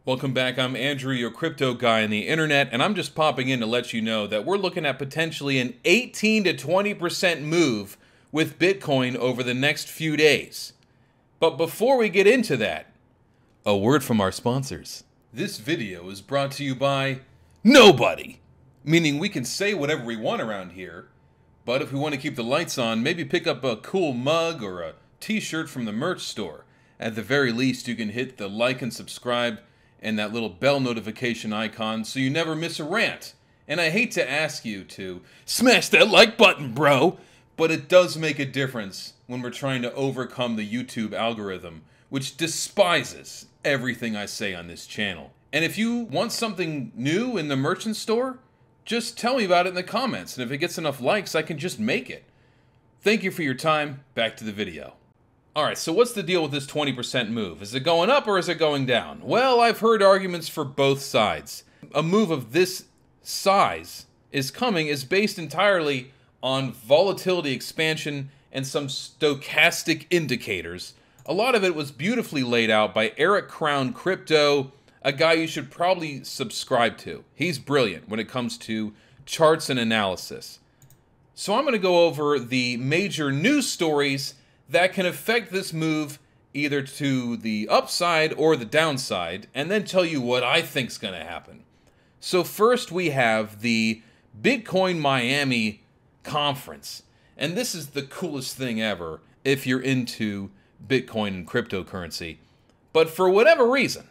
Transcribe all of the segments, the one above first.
Welcome back. I'm Andrew, your crypto guy on the internet, and I'm just popping in to let you know that we're looking at potentially an 18 to 20% move with Bitcoin over the next few days. But before we get into that, a word from our sponsors. This video is brought to you by nobody, meaning we can say whatever we want around here, but if we want to keep the lights on, maybe pick up a cool mug or a t-shirt from the merch store. At the very least, you can hit the like and subscribe and that little bell notification icon so you never miss a rant. And I hate to ask you to smash that like button, bro, but it does make a difference when we're trying to overcome the YouTube algorithm, which despises everything I say on this channel. And if you want something new in the merchant store, just tell me about it in the comments, and if it gets enough likes, I can just make it. Thank you for your time. Back to the video. Alright, so what's the deal with this 20% move? Is it going up or is it going down? Well, I've heard arguments for both sides. A move of this size is based entirely on volatility expansion and some stochastic indicators. A lot of it was beautifully laid out by Eric Krown Crypto, a guy you should probably subscribe to. He's brilliant when it comes to charts and analysis. So I'm going to go over the major news stories that can affect this move either to the upside or the downside, and then tell you what I think's going to happen. So first we have the Bitcoin Miami conference, and this is the coolest thing ever if you're into Bitcoin and cryptocurrency. But for whatever reason,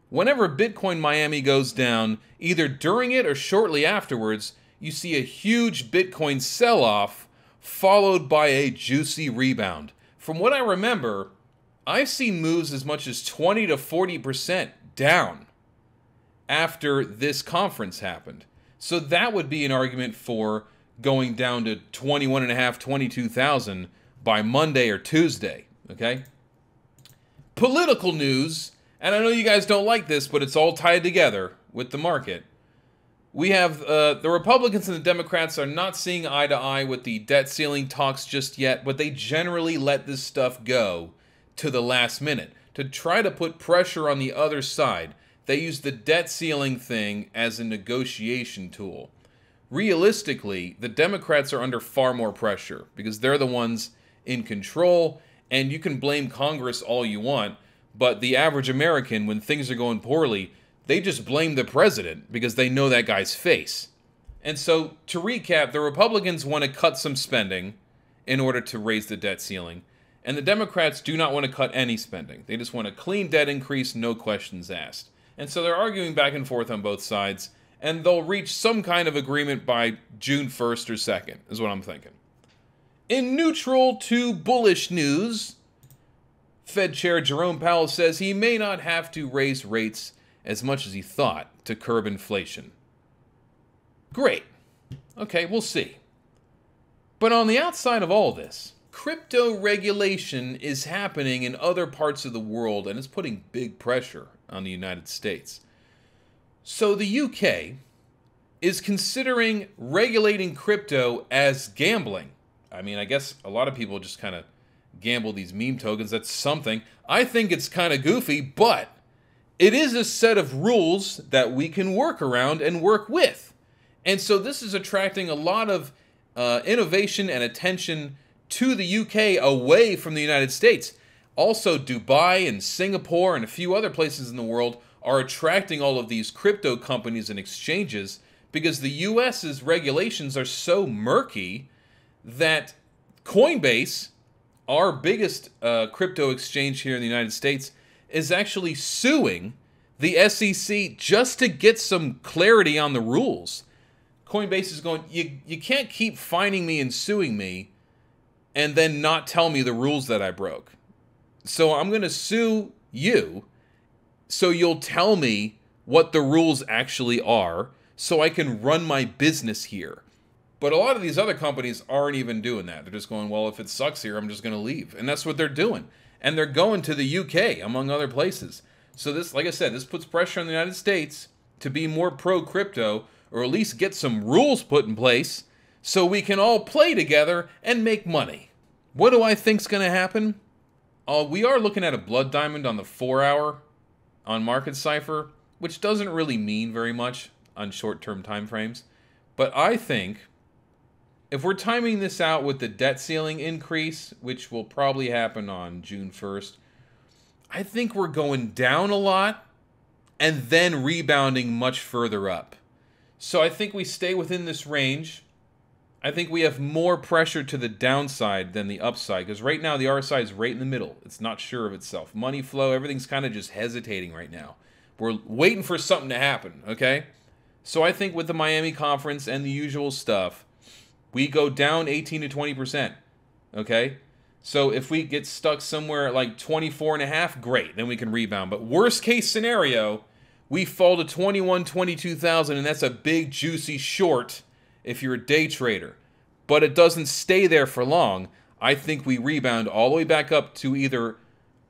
whenever Bitcoin Miami goes down, either during it or shortly afterwards, you see a huge Bitcoin sell-off followed by a juicy rebound. From what I remember, I've seen moves as much as 20 to 40% down after this conference happened. So that would be an argument for going down to 21.5, 22,000 by Monday or Tuesday, okay? Political news, and I know you guys don't like this, but it's all tied together with the market. We have the Republicans and the Democrats are not seeing eye to eye with the debt ceiling talks just yet, but they generally let this stuff go to the last minute. To try to put pressure on the other side, they use the debt ceiling thing as a negotiation tool. Realistically, the Democrats are under far more pressure because they're the ones in control, and you can blame Congress all you want, but the average American, when things are going poorly, they just blame the president because they know that guy's face. And so, to recap, the Republicans want to cut some spending in order to raise the debt ceiling, and the Democrats do not want to cut any spending. They just want a clean debt increase, no questions asked. And so they're arguing back and forth on both sides, and they'll reach some kind of agreement by June 1st or 2nd, is what I'm thinking. In neutral to bullish news, Fed Chair Jerome Powell says he may not have to raise rates as much as he thought to curb inflation. Great. Okay, we'll see. But on the outside of all this, crypto regulation is happening in other parts of the world and it's putting big pressure on the United States. So the UK is considering regulating crypto as gambling. I mean, I guess a lot of people just kind of gamble these meme tokens. That's something. I think it's kind of goofy, but it is a set of rules that we can work around and work with. And so this is attracting a lot of innovation and attention to the UK away from the United States. Also, Dubai and Singapore and a few other places in the world are attracting all of these crypto companies and exchanges because the US's regulations are so murky that Coinbase, our biggest crypto exchange here in the United States, is actually suing the SEC just to get some clarity on the rules. Coinbase is going, you can't keep fining me and suing me and then not tell me the rules that I broke. So I'm going to sue you so you'll tell me what the rules actually are so I can run my business here. But a lot of these other companies aren't even doing that. They're just going, well, if it sucks here, I'm just going to leave. And that's what they're doing. And they're going to the UK, among other places. So this, like I said, this puts pressure on the United States to be more pro-crypto, or at least get some rules put in place so we can all play together and make money. What do I think's going to happen? We are looking at a blood diamond on the 4 hour. on Market Cipher, which doesn't really mean very much on short-term time frames. But I think if we're timing this out with the debt ceiling increase, which will probably happen on June 1st, I think we're going down a lot and then rebounding much further up. So I think we stay within this range. I think we have more pressure to the downside than the upside, because right now the RSI is right in the middle. It's not sure of itself. Money flow, everything's kind of just hesitating right now. We're waiting for something to happen, okay? So I think with the Miami conference and the usual stuff, we go down 18 to 20%, okay? So if we get stuck somewhere at like 24.5, great, then we can rebound. But worst case scenario, we fall to 21, 22,000, and that's a big, juicy short if you're a day trader. But it doesn't stay there for long. I think we rebound all the way back up to either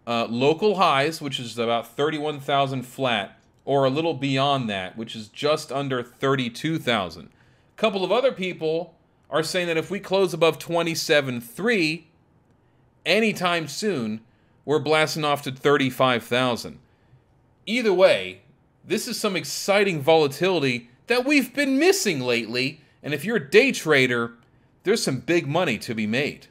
local highs, which is about 31,000 flat, or a little beyond that, which is just under 32,000. A couple of other people are saying that if we close above 27.3 anytime soon, we're blasting off to 35,000. Either way, this is some exciting volatility that we've been missing lately, and if you're a day trader, there's some big money to be made.